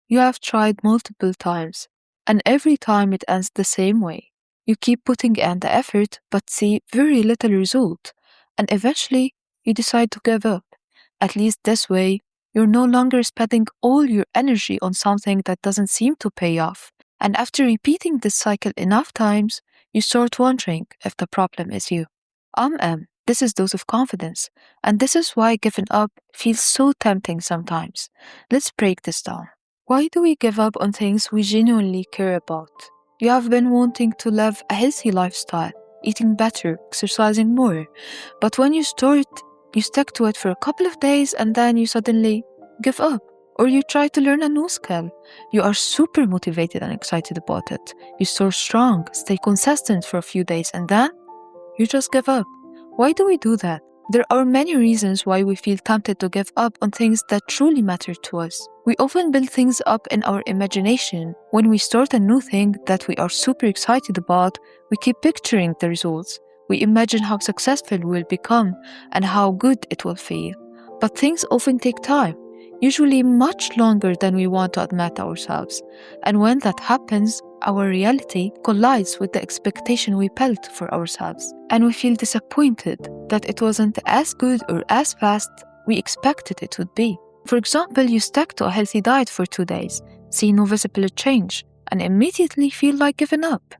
You have tried multiple times, and every time it ends the same way. You keep putting in the effort but see very little result, and eventually you decide to give up. At least this way, you're no longer spending all your energy on something that doesn't seem to pay off. And after repeating this cycle enough times, you start wondering if the problem is you. This is dose of confidence, and this is why giving up feels so tempting sometimes. Let's break this down. Why do we give up on things we genuinely care about? You have been wanting to live a healthy lifestyle, eating better, exercising more, but when you start, you stick to it for a couple of days and then you suddenly give up. Or you try to learn a new skill. You are super motivated and excited about it. You start strong, stay consistent for a few days, and then you just give up. Why do we do that? There are many reasons why we feel tempted to give up on things that truly matter to us. We often build things up in our imagination. When we start a new thing that we are super excited about, we keep picturing the results. We imagine how successful we'll become and how good it will feel. But things often take time, usually much longer than we want to admit ourselves. And when that happens, our reality collides with the expectation we built for ourselves. And we feel disappointed that it wasn't as good or as fast we expected it would be. For example, you stick to a healthy diet for 2 days, see no visible change, and immediately feel like giving up.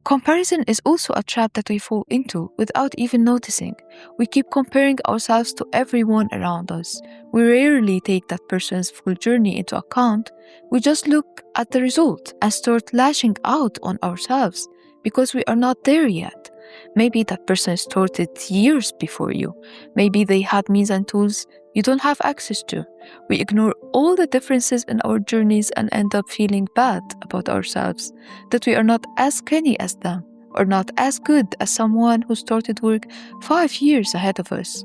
Comparison is also a trap that we fall into without even noticing. We keep comparing ourselves to everyone around us. We rarely take that person's full journey into account. We just look at the result and start lashing out on ourselves because we are not there yet. Maybe that person started years before you. Maybe they had means and tools you don't have access to. We ignore all the differences in our journeys and end up feeling bad about ourselves, that we are not as skinny as them or not as good as someone who started work 5 years ahead of us.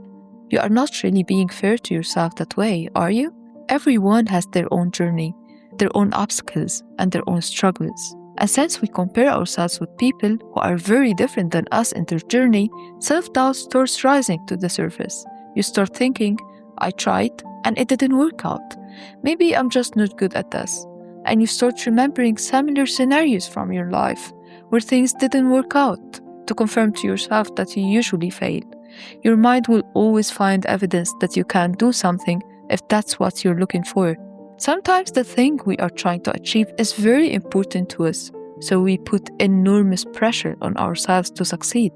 You are not really being fair to yourself that way, are you? Everyone has their own journey, their own obstacles, and their own struggles. And since we compare ourselves with people who are very different than us in their journey, self-doubt starts rising to the surface. You start thinking, I tried and it didn't work out. Maybe I'm just not good at this. And you start remembering similar scenarios from your life where things didn't work out to confirm to yourself that you usually fail. Your mind will always find evidence that you can do something if that's what you're looking for. Sometimes the thing we are trying to achieve is very important to us, so we put enormous pressure on ourselves to succeed.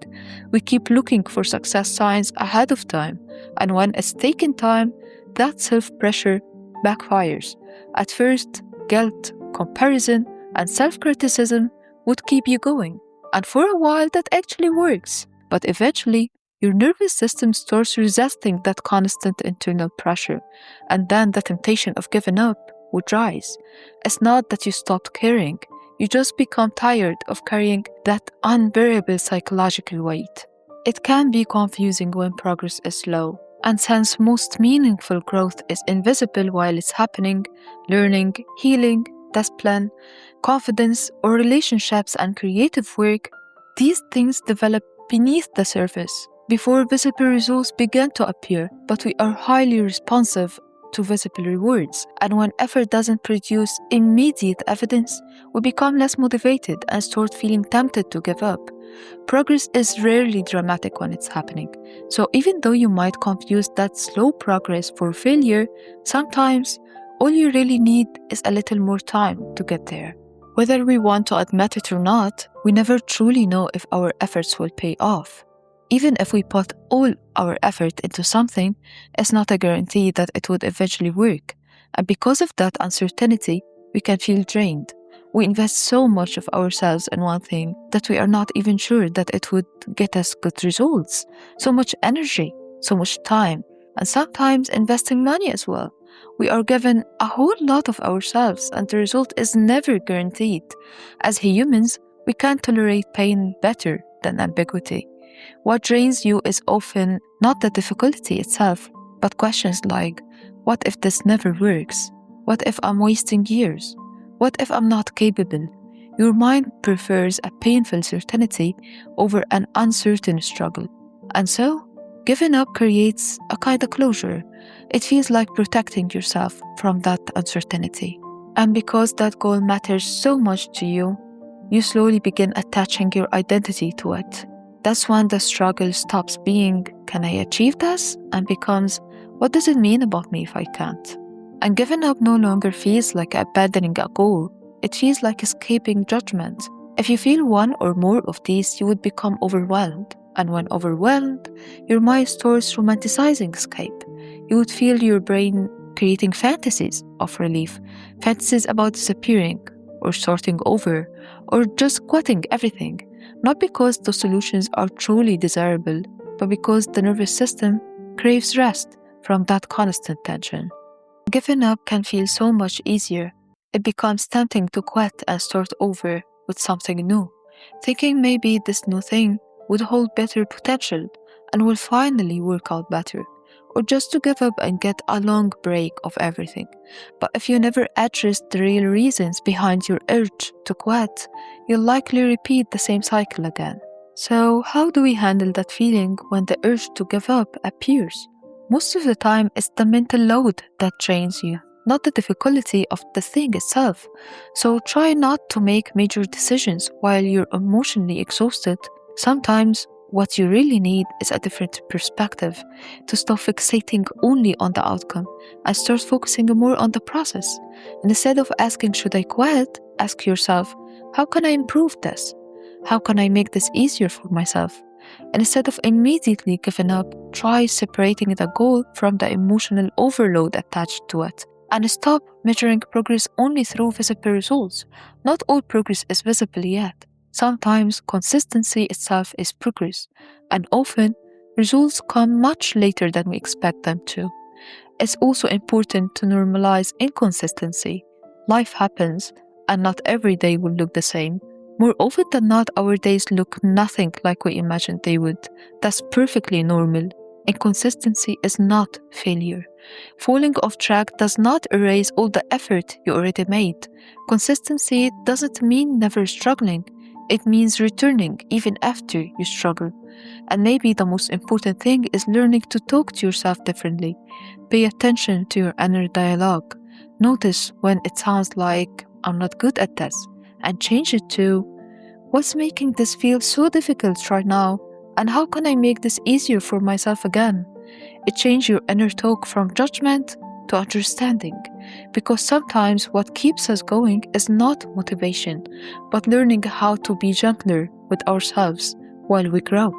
We keep looking for success signs ahead of time, and when it's taken time, that self-pressure backfires. At first, guilt, comparison, and self-criticism would keep you going, and for a while that actually works. But eventually, your nervous system starts resisting that constant internal pressure, and then the temptation of giving up would rise. It's not that you stopped caring, you just become tired of carrying that unbearable psychological weight. It can be confusing when progress is slow, and since most meaningful growth is invisible while it's happening, learning, healing, discipline, confidence, or relationships and creative work, these things develop beneath the surface before visible results begin to appear, but we are highly responsive to visible rewards, and when effort doesn't produce immediate evidence, we become less motivated and start feeling tempted to give up. Progress is rarely dramatic when it's happening, so even though you might confuse that slow progress for failure, sometimes all you really need is a little more time to get there. Whether we want to admit it or not, we never truly know if our efforts will pay off. Even if we put all our effort into something, it's not a guarantee that it would eventually work. And because of that uncertainty, we can feel drained. We invest so much of ourselves in one thing that we are not even sure that it would get us good results. So much energy, so much time, and sometimes investing money as well. We are given a whole lot of ourselves and the result is never guaranteed. As humans, we can tolerate pain better than ambiguity. What drains you is often not the difficulty itself, but questions like, what if this never works? What if I'm wasting years? What if I'm not capable? Your mind prefers a painful certainty over an uncertain struggle. And so, giving up creates a kind of closure. It feels like protecting yourself from that uncertainty. And because that goal matters so much to you, you slowly begin attaching your identity to it. That's when the struggle stops being, can I achieve this? And becomes, what does it mean about me if I can't? And giving up no longer feels like abandoning a goal. It feels like escaping judgment. If you feel one or more of these, you would become overwhelmed. And when overwhelmed, your mind starts romanticizing escape. You would feel your brain creating fantasies of relief, fantasies about disappearing, or starting over, or just quitting everything. Not because the solutions are truly desirable, but because the nervous system craves rest from that constant tension. Giving up can feel so much easier. It becomes tempting to quit and start over with something new, thinking maybe this new thing would hold better potential and will finally work out better, or just to give up and get a long break of everything. But if you never address the real reasons behind your urge to quit, you'll likely repeat the same cycle again. So, how do we handle that feeling when the urge to give up appears? Most of the time, it's the mental load that drains you, not the difficulty of the thing itself. So try not to make major decisions while you're emotionally exhausted. Sometimes what you really need is a different perspective, to stop fixating only on the outcome and start focusing more on the process. And instead of asking, should I quit? Ask yourself, how can I improve this? How can I make this easier for myself? And instead of immediately giving up, try separating the goal from the emotional overload attached to it. And stop measuring progress only through visible results. Not all progress is visible yet. Sometimes consistency itself is progress, and often results come much later than we expect them to. It's also important to normalize inconsistency. Life happens, and not every day will look the same. More often than not, our days look nothing like we imagined they would. That's perfectly normal. Inconsistency is not failure. Falling off track does not erase all the effort you already made. Consistency doesn't mean never struggling. It means returning even after you struggle. And maybe the most important thing is learning to talk to yourself differently. Pay attention to your inner dialogue. Notice when it sounds like, I'm not good at this, and change it to, what's making this feel so difficult right now? And how can I make this easier for myself again? It changes your inner talk from judgment to understanding. Because sometimes what keeps us going is not motivation, but learning how to be gentler with ourselves while we grow.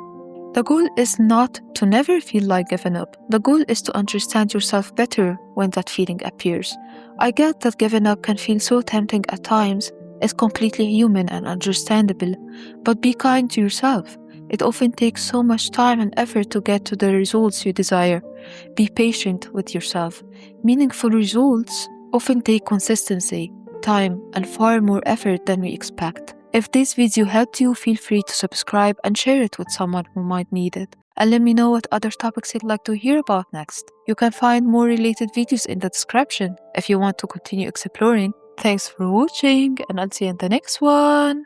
The goal is not to never feel like giving up. The goal is to understand yourself better when that feeling appears. I get that giving up can feel so tempting at times. It's completely human and understandable, but be kind to yourself. It often takes so much time and effort to get to the results you desire. Be patient with yourself. Meaningful results often take consistency, time, and far more effort than we expect. If this video helped you, feel free to subscribe and share it with someone who might need it. And let me know what other topics you'd like to hear about next. You can find more related videos in the description if you want to continue exploring. Thanks for watching, and I'll see you in the next one.